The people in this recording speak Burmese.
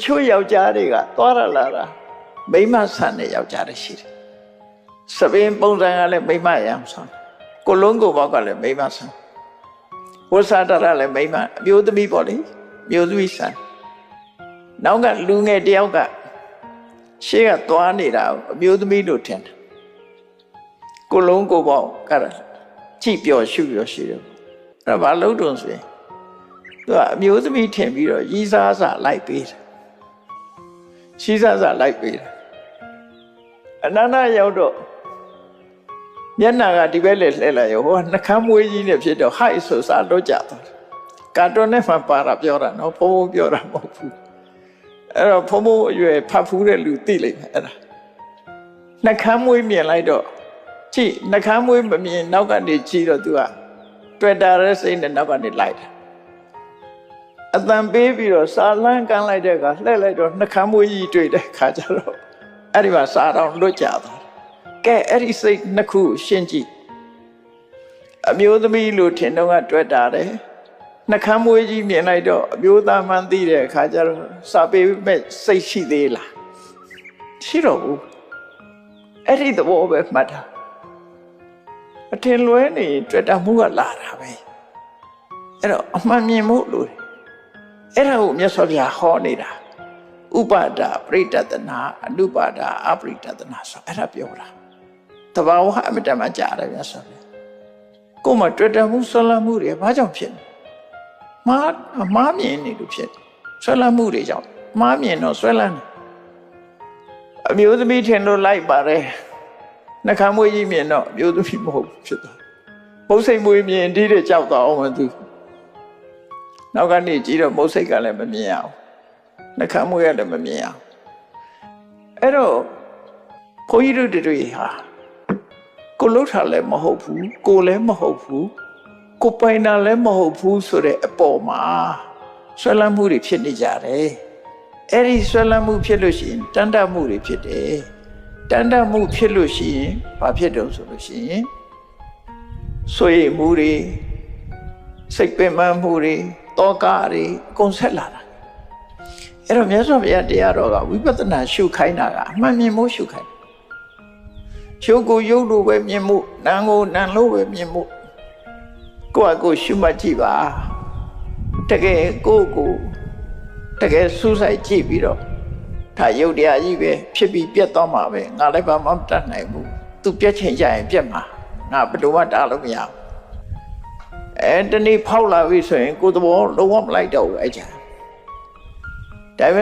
ချို့ယောက်ျားတွေကသွားရလာတာမိမဆန်တဲ့ယောက်ျားတွေရှိတယ်စပင်းပုံစံကလည်းမိမရမ်းဆန်ကိုလုံးကိုဘောက်ကလည်းမိမဆန်ဝဆာတရလည်းမိမအမျိုးသမီးပေါ့လေမျိုးသမီးဆန်နောက်ကလူငယ်တယောက်ကရှေ့ကသွားနေတာအမျိုးသမီးလို့ထင်တယ်ကိုလုံးကိုဘောက်ကကြည့်ပျော်ရှုပျော်ရှိတယ်အဲ့ဒါဘာလို့တုံးဆိုရင်သူကအမျိုးသမီးထင်ပြီးတော့ရီးစားစားလိုက်ပေးတယ်ရှိစားစားလိုက်ပေးတယ်အနန္တရောက်တော့မျက်နှာကဒီဘက်လည်းလှည့်လိုက်ရောဟိုကနှကမ်းမွေးကြီးနဲ့ဖြစ်တော့ဟိုက်ဆိုစားတော့ကြသွားတယ်ကာတွန်းနဲ့မှပါတာပြောတာနော်ဖုံဖုံပြောတာမဟုတ်ဘူးအဲ့တော့ဖုံဖုံအရွယ်ဖတ်ဖူးတဲ့လူသိလိမ့်မယ်အဲ့ဒါနှကမ်းမွေးမြင်လိုက်တော့ကြည့်နှကမ်းမွေးမမြင်နောက်ကနေကြည့်တော့သူကတွေ့တာရဲ့စိတ်နဲ့နောက်ကနေလိုက်တယ်အတန်ပေးပြီးတော့စာလန်းကန်းလိုက်တဲ့အခါလှည့်လိုက်တော့နှကမ်းမွေးကြီးတွေ့တဲ့ခါကျတော့အဲ့ဒီမှာစာတော်လွတ်ကြသွားကဲအဲ့ဒီစိတ်နှစ်ခုရှင်းကြည့်အမျိုးသမီးလို့ထင်တော့ကတွေ့တာတယ်နှကမ်းမွေးကြီးမြင်လိုက်တော့အမျိုးသားမှန်းသိတဲ့အခါကျတော့စာပေမဲ့စိတ်ရှိသေးလားရှိတော့ဘူးအဲ့ဒီသဘောပဲမှတ်တာအထင်လွဲနေတွေ့တာမှုကလာတာပဲအဲ့တော့အမှန်မြင်မှုလို့အဲ့ဒါကိုမြတ်စွာဘုရားဟောနေတာဥပါဒပရိတတနာအနုပါဒအပရိတတနာဆိုအဲ့ဒါပြောတာတဘာဝအမတမကြားတယ်မြတ်စွာဘုရားကိုယ်မှာတွေ့တာမှုဆွဲလန်းမှုတွေဘာကြောင့်ဖြစ်လဲမားမြင်နေလို့ဖြစ်တယ်ဆွဲလန်းမှုတွေကြောင့်မားမြင်တော့ဆွဲလန်းတယ်အမျိုးသမီးထင်လို့လိုက်ပါတယ်နှကမ်းမွေးကြီးမြင်တော့အမျိုးသမီးမဟုတ်ဖြစ်သွားမုတ်စိတ်မွေးမြင်ဒီတဲ့ကြောက်သွားအောင်မသူနောက်ကနေကြည့်တော့မုတ်စိတ်ကလည်းမမြင်အောင်နှကမ်းမွေးကလည်းမမြင်အောင်အဲ့တော့ဘုန်းကြီးတို့တွေဟာကိုလှုပ်ထားလည်းမဟုတ်ဘူးကိုလည်းမဟုတ်ဘူးကိုပိုင်တာလည်းမဟုတ်ဘူးဆိုတဲ့အပေါ်မှာဆွဲလန်းမှုတွေဖြစ်နေကြတယ်အဲ့ဒီဆွဲလန်းမှုဖြစ်လို့ရှိရင်တန်တမှုတွေဖြစ်တယ်တန်တမှုဖြစ်လို့ရှိရင်ဘာဖြစ်တော့ဆိုလို့ရှိရင်ဆွေမှုတွေစိတ်ပင်ပန်းမှုတွေတောကတွေအကုန်ဆက်လာတာအဲ့တော့မြတ်စွာဘုရားတရားတော်ကဝိပဿနာရှုခိုင်းတာကအမှန်မြင်မှုရှုခိုင်းရုပ်ကိုရုပ်လိုပဲမြင်မှုနာမ်ကိုနာမ်လိုပဲမြင်မှုကိုယ့်အကိုရှုမှတ်ကြည့်ပါတကယ်ကိုယ့်ကိုတကယ်စူးစိုက်ကြည့်ပြီးတော့ဒါရုပ်တရားကြီးပဲဖြစ်ပြီးပြတ်သွားမှာပဲငါလည်းဘာမှမတတ်နိုင်ဘူးသူပြတ်ချိန်ကြရင်ပြတ်မှာငါဘယ်လိုမှတားလို့မရဘူးတနေ့ဖောက်လာပြီဆိုရင်ကိုယ်သဘောလုံးဝမလိုက်တော့ဘူးအဲ့ကြ